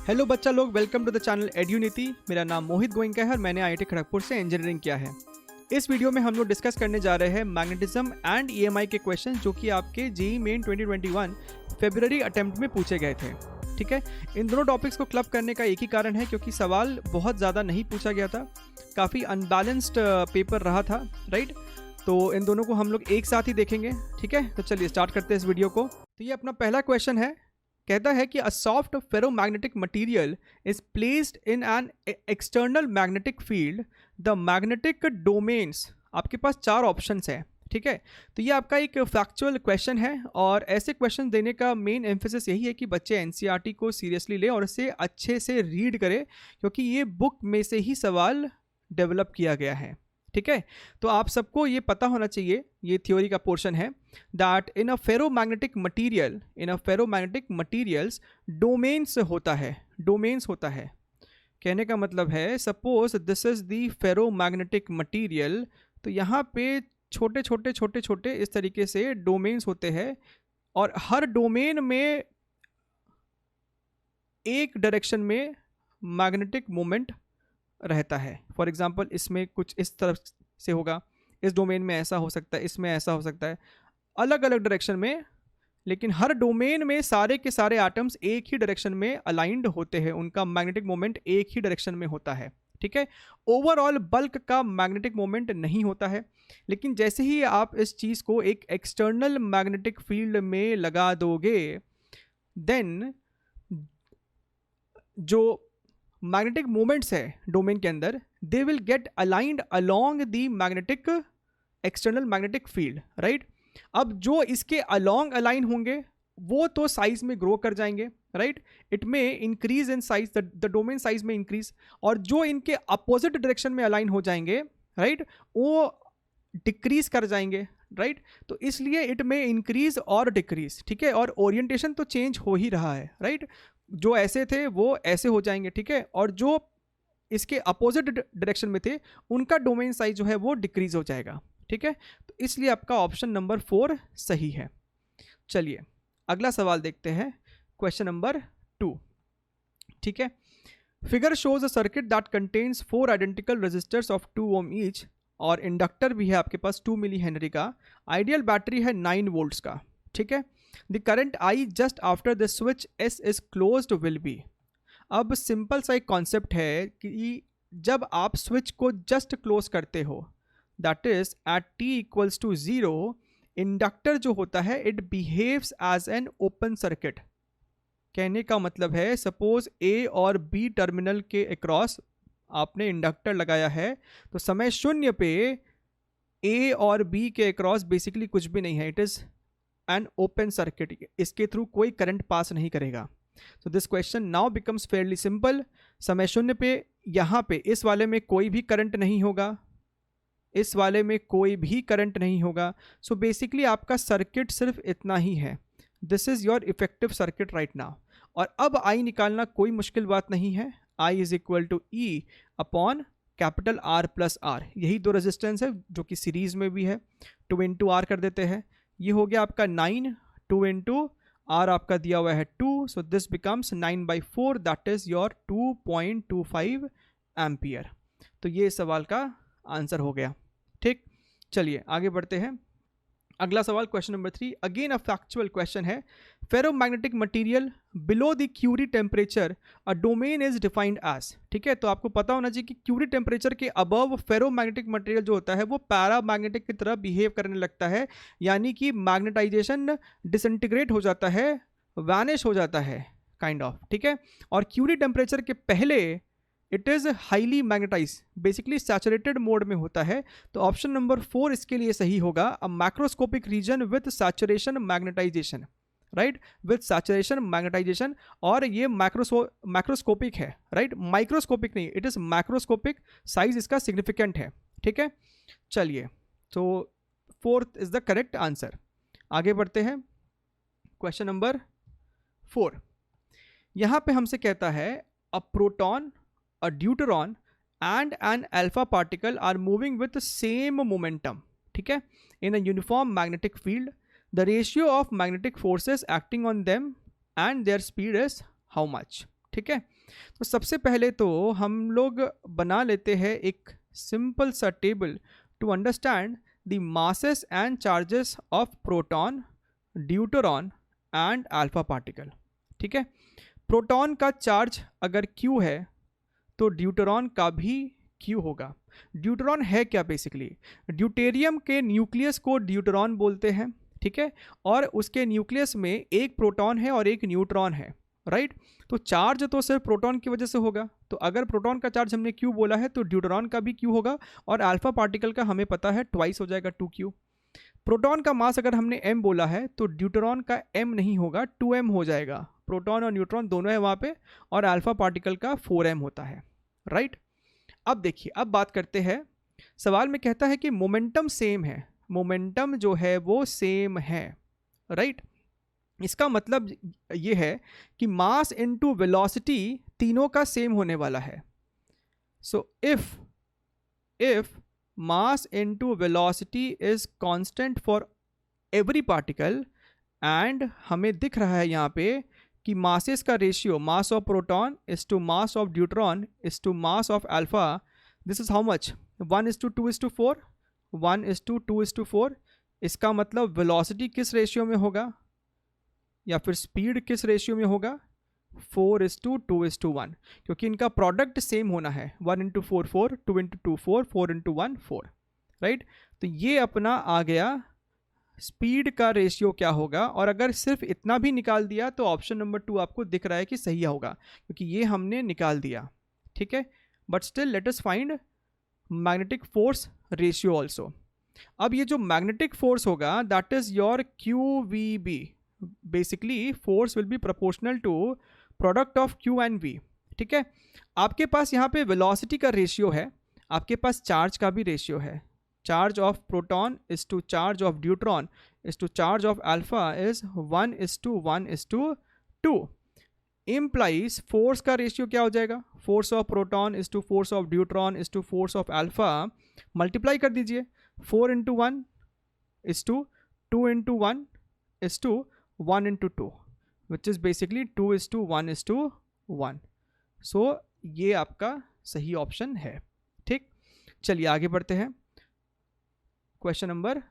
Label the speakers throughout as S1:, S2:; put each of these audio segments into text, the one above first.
S1: Hello बच्चा लोग, welcome to the channel एड्यूनिटी। मेरा नाम मोहित गोइंका है और मैंने आईआईटी खड़गपुर से इंजीनियरिंग किया है। इस वीडियो में हम लोग डिस्कस करने जा रहे हैं मैग्नेटिज्म एंड ईएमआई के क्वेश्चन जो कि आपके जेईई मेन 2021 फरवरी अटेम्प्ट में पूछे गए थे। ठीक है, इन दोनों टॉपिक्स को क्लब करने का एक ही कारण है क्योंकि सवाल बहुत ज़्यादा नहीं पूछा गया था, काफ़ी अनबैलेंस्ड पेपर रहा था, राइट। तो इन दोनों को हम लोग एक साथ ही देखेंगे। ठीक है, तो चलिए स्टार्ट करते हैं इस वीडियो को। तो ये अपना पहला क्वेश्चन है, कहता है कि a soft ferromagnetic material is placed in an external magnetic field, the magnetic domains. आपके पास चार ऑप्शंस हैं। ठीक है, तो ये आपका एक फैक्चुअल क्वेश्चन है और ऐसे क्वेश्चन देने का मेन एम्फेसिस यही है कि बच्चे एनसीईआरटी को सीरियसली ले और इसे अच्छे से रीड करे क्योंकि ये बुक में से ही सवाल डेवलप किया गया है। ठीक है, तो आप सबको ये पता होना चाहिए, ये थ्योरी का पोर्शन है, that in a ferromagnetic materials domains होता है। डोमेन्स होता है कहने का मतलब है, suppose this is the ferromagnetic material, तो यहाँ पे छोटे छोटे इस तरीके से डोमेन्स होते हैं और हर डोमेन में एक डायरेक्शन में मैग्नेटिक मोमेंट रहता है। फॉर एग्जाम्पल इसमें कुछ इस तरफ से होगा, इस डोमेन में ऐसा हो सकता है, इसमें ऐसा हो सकता है, अलग अलग डायरेक्शन में, लेकिन हर डोमेन में सारे के सारे एटम्स एक ही डायरेक्शन में अलाइंड होते हैं, उनका मैग्नेटिक मोमेंट एक ही डायरेक्शन में होता है। ठीक है, ओवरऑल बल्क का मैग्नेटिक मोमेंट नहीं होता है, लेकिन जैसे ही आप इस चीज़ को एक एक्सटर्नल मैग्नेटिक फील्ड में लगा दोगे, देन जो मैग्नेटिक मोमेंट्स है डोमेन के अंदर, they will get aligned along the magnetic external magnetic field, right. अब जो इसके अलोंग अलाइन होंगे वो तो साइज में ग्रो कर जाएंगे, राइट। इट में increase in size, the domain size में इंक्रीज, और जो इनके अपोजिट डायरेक्शन में अलाइन हो जाएंगे, राइट, वो डिक्रीज कर जाएंगे, राइट। तो इसलिए इट में इंक्रीज और डिक्रीज। ठीक है, और ओरिएंटेशन तो चेंज हो ही रहा है, राइट। जो ऐसे थे वो ऐसे हो जाएंगे, ठीक है, और जो इसके अपोजिट डायरेक्शन में थे उनका डोमेन साइज जो है वो डिक्रीज हो जाएगा। ठीक है, तो इसलिए आपका ऑप्शन नंबर 4 सही है। चलिए अगला सवाल देखते हैं, क्वेश्चन नंबर 2। ठीक है, figure shows a circuit that contains 4 identical resistors of 2 ohm each, और इंडक्टर भी है आपके पास 2 मिली हेनरी का, आइडियल बैटरी है 9 वोल्ट्स का। ठीक है, the current I just after the switch S is closed will be. अब सिंपल सा एक कॉन्सेप्ट है कि जब आप स्विच को जस्ट क्लोज करते हो, that is at T equals to 0, inductor जो होता है it behaves as an open circuit. कहने का मतलब है, सपोज ए और बी टर्मिनल के अक्रॉस आपने इंडक्टर लगाया है, तो समय शून्य पे ए और बी के अक्रॉस बेसिकली कुछ भी नहीं है, it is an open circuit, इसके थ्रू कोई करंट पास नहीं करेगा। तो this question now becomes Fairlie simple. समय शून्य पे यहाँ पे इस वाले में कोई भी करंट नहीं होगा, इस वाले में कोई भी करंट नहीं होगा, सो बेसिकली आपका सर्किट सिर्फ इतना ही है। This is your effective circuit right now. और अब आई निकालना कोई मुश्किल बात नहीं है, I is equal to E upon capital R plus R. यही दो रेजिस्टेंस है जो कि सीरीज में भी है, 2 इंटू आर कर देते हैं, ये हो गया आपका 9, 2 इंटू आर आपका दिया हुआ है 2, so this becomes 9/4, that is your 2.25 ampere. तो ये सवाल का आंसर हो गया। ठीक, चलिए आगे बढ़ते हैं। अगला सवाल question number 3, again a factual question है, ferromagnetic material below the Curie temperature a domain is defined as. ठीक है, तो आपको पता होना चाहिए कि क्यूरी टेम्परेचर के अबव फेरोमैग्नेटिक मटेरियल जो होता है वो पैरामैग्नेटिक की तरह बिहेव करने लगता है, यानी कि मैग्नेटाइजेशन डिसइंटीग्रेट हो जाता है, वैनिश हो जाता है काइंड ऑफ। ठीक है, और क्यूरी टेम्परेचर के पहले it is highly magnetise, basically saturated mode में होता है। तो ऑप्शन नंबर 4 इसके लिए सही होगा, a macroscopic region with saturation magnetisation, right, with saturation magnetisation. और ये मैक्रोस्कोपिक है, राइट, माइक्रोस्कोपिक नहीं, इट इज़ मैक्रोस्कोपिक, साइज इसका सिग्निफिकेंट है। ठीक है, चलिए, तो 4th is the correct answer. आगे बढ़ते हैं, क्वेश्चन नंबर 4। यहाँ पे हमसे कहता है, a proton, a deuteron and an alpha particle are moving with the same momentum, ठीक है, in a uniform magnetic field. The ratio of magnetic forces acting on them and their speed is how much? ठीक है। तो सबसे पहले तो हम लोग बना लेते हैं एक सिंपल सा table to understand the masses and charges of proton, deuteron and alpha particle. ठीक है, प्रोटॉन का चार्ज अगर Q है तो ड्यूटरॉन का भी Q होगा। ड्यूटरॉन है क्या? बेसिकली ड्यूटेरियम के न्यूक्लियस को ड्यूटरॉन बोलते हैं, ठीक है, और उसके न्यूक्लियस में एक प्रोटॉन है और एक न्यूट्रॉन है, राइट। तो चार्ज तो सिर्फ प्रोटॉन की वजह से होगा, तो अगर प्रोटॉन का चार्ज हमने Q बोला है तो ड्यूटरॉन का भी Q होगा, और अल्फा पार्टिकल का हमें पता है ट्वाइस हो जाएगा 2Q। प्रोटॉन का मास अगर हमने m बोला है तो ड्यूटरॉन का m नहीं होगा, 2m हो जाएगा। प्रोटॉन और न्यूट्रॉन दोनों है वहाँ पे, और अल्फा पार्टिकल का 4m होता है, राइट। अब देखिए, अब बात करते हैं, सवाल में कहता है कि मोमेंटम सेम है, मोमेंटम जो है वो सेम है, राइट। इसका मतलब ये है कि मास इनटू वेलोसिटी तीनों का सेम होने वाला है। So if mass into velocity is constant for every particle, and हमें दिख रहा है यहाँ पे कि masses का ratio mass of proton is to mass of deuteron is to mass of alpha, this is how much? 1:2:4, 1:2:4। इसका मतलब velocity किस रेशियो में होगा या फिर स्पीड किस रेशियो में होगा? 4:2:1, क्योंकि इनका प्रोडक्ट सेम होना है, 1:4 4, 2:2 4, 4:1 4, राइट। तो ये अपना आ गया स्पीड का रेशियो क्या होगा, और अगर सिर्फ इतना भी निकाल दिया तो ऑप्शन नंबर 2 आपको दिख रहा है कि सही होगा, क्योंकि ये हमने निकाल दिया, ठीक है। But still let us find magnetic force ratio also. अब ये जो मैग्नेटिक फोर्स होगा that is your QVB, basically force will be proportional to product of Q and V, ठीक है। आपके पास यहाँ पे वेलोसिटी का रेशियो है, आपके पास चार्ज का भी रेशियो है, charge of proton is to charge of deuteron is to charge of alpha is 1:1:2, implies force का रेशियो क्या हो जाएगा? Force of proton is to force of deuteron is to force of alpha, multiply कर दीजिए, 4:1 is to 2:1 is to 1:2, which is basically 2:1:1। So ये आपका सही option है, ठीक। चलिए आगे बढ़ते हैं, क्वेश्चन नंबर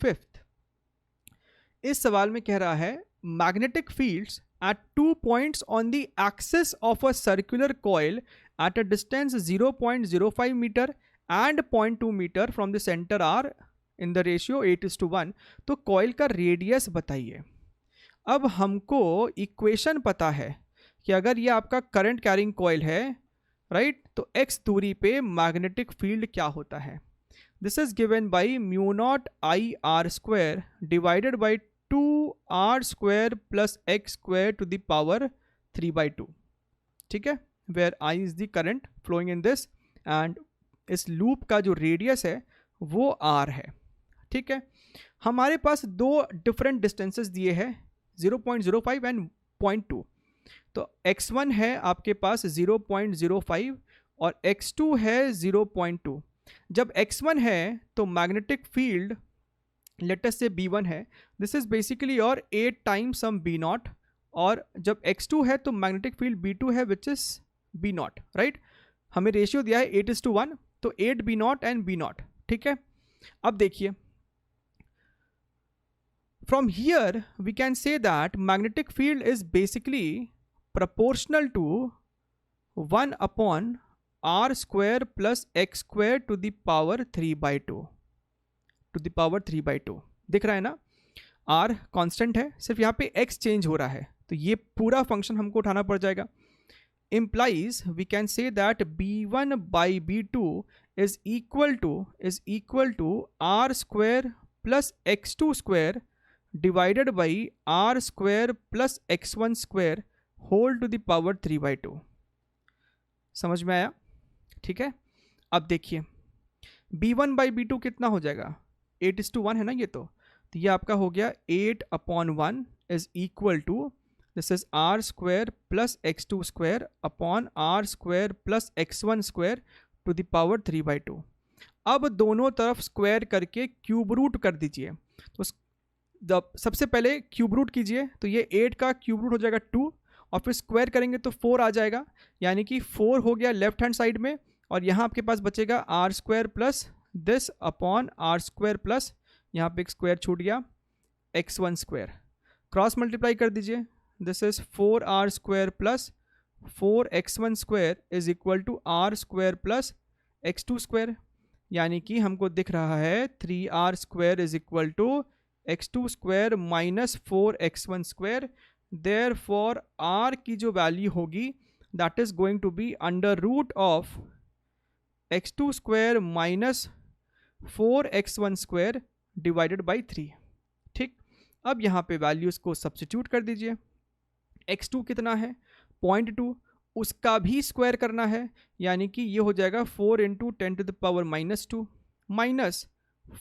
S1: 5। इस सवाल में कह रहा है magnetic fields at 2 points on the axis of a circular coil at a distance 0.05 meter and 0.2 meter from the center are in the ratio 8:1। तो कॉइल का रेडियस बताइए। अब हमको इक्वेशन पता है कि अगर ये आपका करंट कैरिंग कॉइल है, राइट, तो x दूरी पे मैग्नेटिक फील्ड क्या होता है? This is given by μ0I_r² divided by 2r² plus x² to the power 3/2, ठीक है, where I is the current flowing in this, and इस लूप का जो रेडियस है वो r है, ठीक है। हमारे पास दो डिफरेंट डिस्टेंसेस दिए हैं, 0.05 एंड 0.2। तो x1 है आपके पास 0.05 और x2 है 0.2। जब x1 है तो मैग्नेटिक फील्ड लेट अस से B1 है, दिस इज बेसिकली और 8 टाइम्स सम B0, और जब x2 है तो मैग्नेटिक फील्ड B2 है विच इज B0, राइट। हमें रेशियो दिया है 8:1, तो 8 B0 एंड B0, ठीक है। अब देखिए, from here we can say that magnetic field is basically proportional to 1/r² plus x² to the power 3/2, to the power 3/2। दिख रहा है ना, r कांस्टेंट है, सिर्फ यहाँ पे x चेंज हो रहा है, तो ये पूरा फंक्शन हमको उठाना पड़ जाएगा। implies we can say that B1 by B2 is equal to r² plus x² divided by r² plus x1² whole to the power 3/2। समझ में आया? ठीक है। अब देखिए B1 by B2 कितना हो जाएगा? 8:1 है ना ये, तो ये आपका हो गया 8/1 is equal to this is r² plus x2² upon r² plus x1² to the power 3/2। अब दोनों तरफ स्क्वायर करके क्यूब रूट कर दीजिए। तो सबसे पहले क्यूब रूट कीजिए, तो ये 8 का क्यूब रूट हो जाएगा 2, और फिर स्क्वायर करेंगे तो 4 आ जाएगा, यानी कि 4 हो गया लेफ्ट हैंड साइड में, और यहाँ आपके पास बचेगा R square plus this upon R square plus यहाँ पे एक स्क्वायर छूट गया x1 स्क्वायर, क्रॉस मल्टीप्लाई कर दीजिए, this is 4r square plus 4x1 square is equal to R square plus x2 square, यानी कि हमको दिख रहा है 3r square is equal to x2 square minus 4x1 square. Therefore r की जो वैल्यू होगी that is going to be under root of x2 square minus 4x1 square divided by 3। ठीक, अब यहाँ पे वैल्यूज़ को सब्स्टिट्यूट कर दीजिए। x2 कितना है 0.2, उसका भी स्क्वायर करना है, यानी कि ये हो जाएगा 4 into 10 to the power minus 2 minus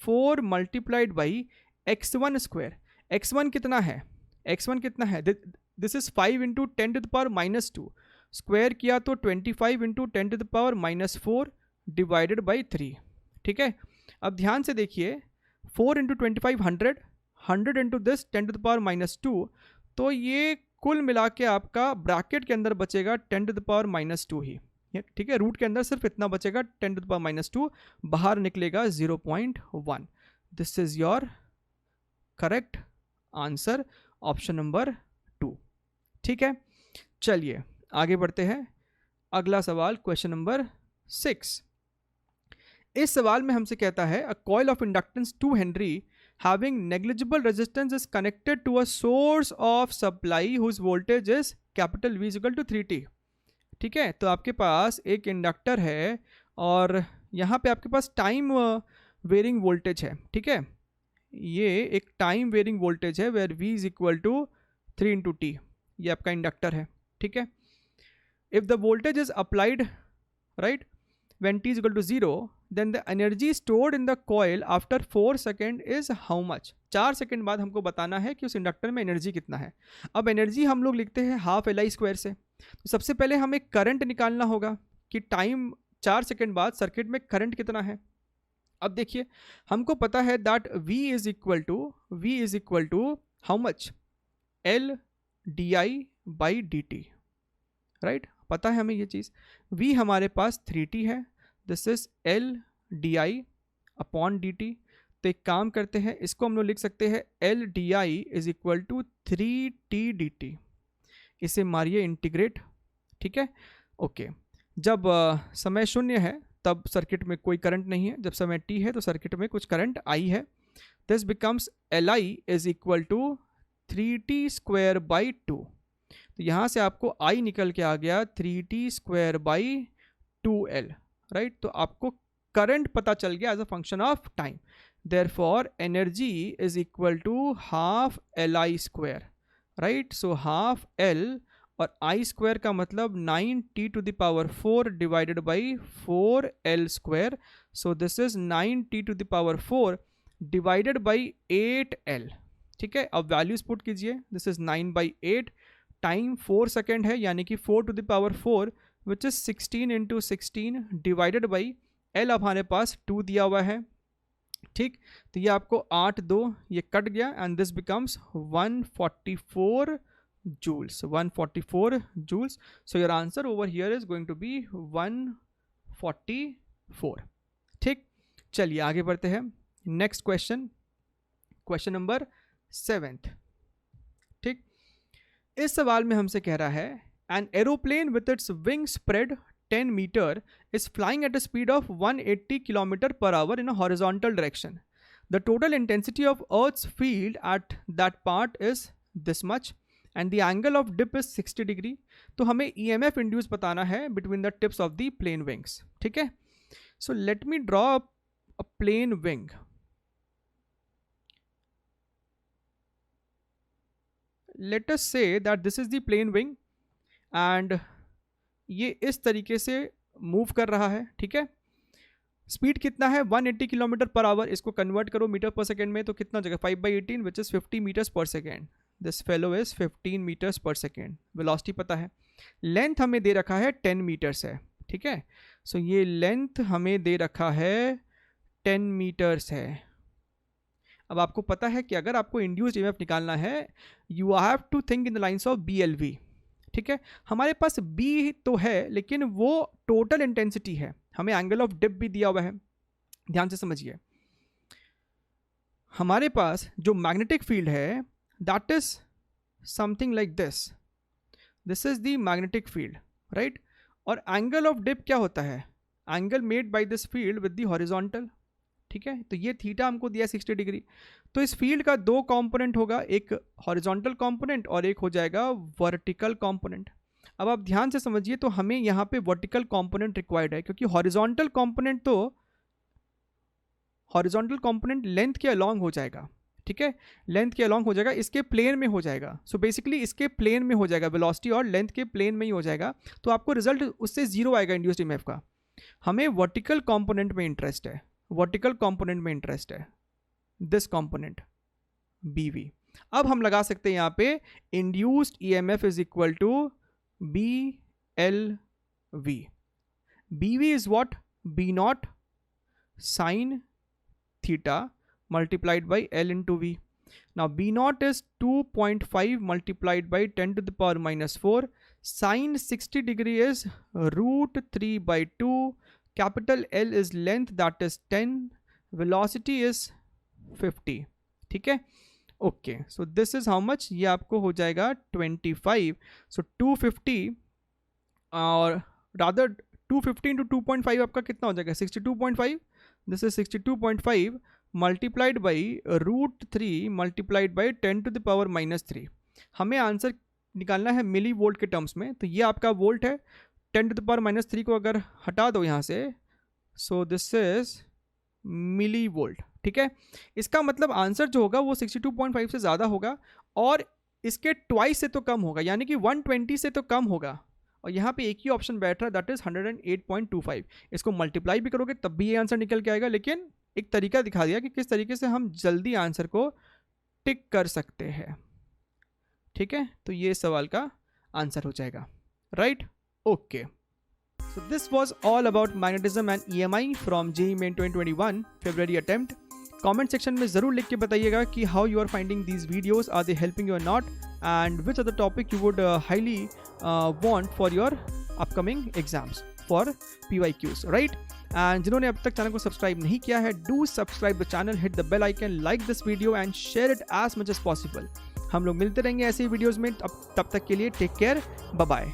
S1: 4 multiplied by x1 square. x1 कितना है, x1 कितना है, this is 5 into 10 to the power minus 2, square किया तो 25 into 10 to the power minus 4 divided by 3। ठीक है, अब ध्यान से देखिए 4 into 25 100, 100 into this 10 to the power minus 2, तो ये कुल मिला के आपका ब्रैकेट के अंदर बचेगा 10 टू द पावर माइनस 2 ही। ठीक है, रूट के अंदर सिर्फ इतना बचेगा 10 टू द पावर माइनस 2, बाहर निकलेगा 0.1। This is your correct answer, option number 2। ठीक है, चलिए आगे बढ़ते हैं। अगला सवाल क्वेश्चन नंबर 6। इस सवाल में हमसे कहता है a coil of inductance 2 Henry having negligible resistance is connected to a source of supply whose voltage is capital V is equal to 3t। ठीक है, तो आपके पास एक इंडक्टर है और यहाँ पे आपके पास टाइम वेरिंग वोल्टेज है। ठीक है, ये एक टाइम वेरिंग वोल्टेज है where V is equal to 3 into T, ये आपका इंडक्टर है। ठीक है, if the voltage is applied right when t is equal to 0, then the energy stored in the coil after 4 second is how much। 4 second बाद हमको बताना है कि उस इंडक्टर में एनर्जी कितना है। अब एनर्जी हम लोग लिखते हैं हाफ एल आई स्क्वायर से, तो सबसे पहले हमें करंट निकालना होगा कि टाइम 4 सेकेंड बाद सर्किट में करंट कितना है। अब देखिए हमको पता है that V is equal to how much, L D I by D T, right, पता है हमें ये चीज़। V हमारे पास 3t है, this is L D I upon D T. तो एक काम करते हैं, इसको हम लोग लिख सकते हैं L D I is equal to 3t D T, इसे मारिए इंटीग्रेट। ठीक है, ओके, जब समय शून्य है तब सर्किट में कोई करंट नहीं है, जब समय t है तो सर्किट में कुछ करंट आई है। This becomes Li is equal to 3t square by 2। तो यहाँ से आपको I निकल के आ गया 3t square by 2L, right. तो आपको करंट पता चल गया as a function of time. Therefore energy is equal to half Li square, right. So half L और I स्क्वायर का मतलब 9t to the power 4 divided by 4L square. So this is 9t to the power 4 divided by 8L। ठीक है, अब values put कीजिए, this is 9/8, time 4 second है यानी कि 4 to the power 4 which is 16 into 16 divided by L हमारे पास 2 दिया हुआ है। ठीक, तो ये आपको 8/2 ये कट गया and this becomes 144 joules, 144 joules। So your answer over here is going to be 144। ठीक, चलिए आगे बढ़ते हैं। Next question, question number 7। ठीक, इस सवाल में हमसे कह रहा है an aeroplane with its wing spread 10 metre is flying at a speed of 180 km/h in a horizontal direction. The total intensity of Earth's field at that part is this much and the angle of dip is 60 degree. तो हमें EMF induce बताना है between the tips of the plane wings. ठीक है, so let me draw a plane wing. Let us say that this is the plane wing and ये इस तरीके से मूव कर रहा है। ठीक है, स्पीड कितना है 180 km/h। इसको कन्वर्ट करो मीटर पर सेकेंड में तो कितना जगह 5/18 which is 50 metres per second. This fellow is 15 metres per second. Velocity पता है, लेंथ हमें दे रखा है 10 मीटर्स है। ठीक है, सो ये लेंथ हमें दे रखा है 10 मीटर्स है। अब आपको पता है कि अगर आपको इंड्यूस्ड ईएमएफ निकालना है you have to think in the lines of BLV। ठीक है, हमारे पास बी तो है लेकिन वो टोटल इंटेंसिटी है, हमें एंगल ऑफ डिप भी दिया हुआ है। ध्यान से समझिए, हमारे पास जो मैग्नेटिक फील्ड है that is something like this, this is the magnetic field, right. और एंगल ऑफ डिप क्या होता है, angle made by this field with the horizontal, ठीक है। तो ये थीटा हमको दिया 60 डिग्री। तो इस फील्ड का दो कंपोनेंट होगा, एक हॉरिजॉन्टल कंपोनेंट और एक हो जाएगा वर्टिकल कंपोनेंट। अब आप ध्यान से समझिए, तो हमें यहाँ पे वर्टिकल कंपोनेंट रिक्वायर्ड है, क्योंकि हॉरिजॉन्टल कंपोनेंट तो हॉरिजॉन्टल कंपोनेंट लेंथ के अलोंग हो जाएगा, ठीक है, लेंथ के अलोंग हो जाएगा, इसके प्लेन में हो जाएगा। सो बेसिकली इसके प्लेन में हो जाएगा, वेलोसिटी और लेंथ के प्लेन में ही हो जाएगा। तो आपको रिजल्ट उससे जीरो आएगा इंड्यूस्ड ईएमएफ का। हमें वर्टिकल कंपोनेंट में इंटरेस्ट है, वर्टिकल कंपोनेंट में इंटरेस्ट है, दिस कंपोनेंट BV। अब हम लगा सकते हैं यहाँ पे induced EMF is equal to BLV। BV is what, B0 sin theta multiplied by L into V. Now B0 is 2.5 multiplied by 10 to the power minus 4. Sin 60 degree is root 3 by 2. Capital L is length, that is 10. Velocity is 50. ठीक है, okay. So this is how much, ये आपको हो जाएगा 25। सो 250 और rather 250 into 2.5 आपका कितना हो जाएगा, 62.5। This is 62.5 multiplied by root 3 multiplied by 10 to the power minus 3। हमें आंसर निकालना है मिली वोल्ट के टर्म्स में। तो ये आपका वोल्ट है, 10 to the power minus 3 को अगर हटा दो यहाँ से, so this is milli volt, ठीक है। इसका मतलब आंसर जो होगा वो 62.5 से ज़्यादा होगा और इसके ट्वाइस से तो कम होगा, यानी कि 120 से तो कम होगा। और यहाँ पे एक ही ऑप्शन बैठ रहा है, दैट इज 108.25। इसको मल्टीप्लाई भी करोगे तब भी ये आंसर निकल के आएगा, लेकिन एक तरीका दिखा दिया कि किस तरीके से हम जल्दी आंसर को टिक कर सकते हैं, ठीक है। तो ये सवाल का आंसर हो जाएगा, right, okay. So this was all about magnetism and EMI from JEE Main 2021 February attempt. Comment section में ज़रूर लिख के बताइएगा कि how you are finding these videos, are they helping you or not, and which other topic you would highly want for your upcoming exams for PYQs, right? And जिन्होंने अब तक channel को सब्सक्राइब नहीं किया है, do subscribe the channel, hit the bell icon, like this video and share it as much as possible. हम लोग मिलते रहेंगे ऐसे वीडियोज़ में, तब तक के लिए टेक केयर, बाय बाय।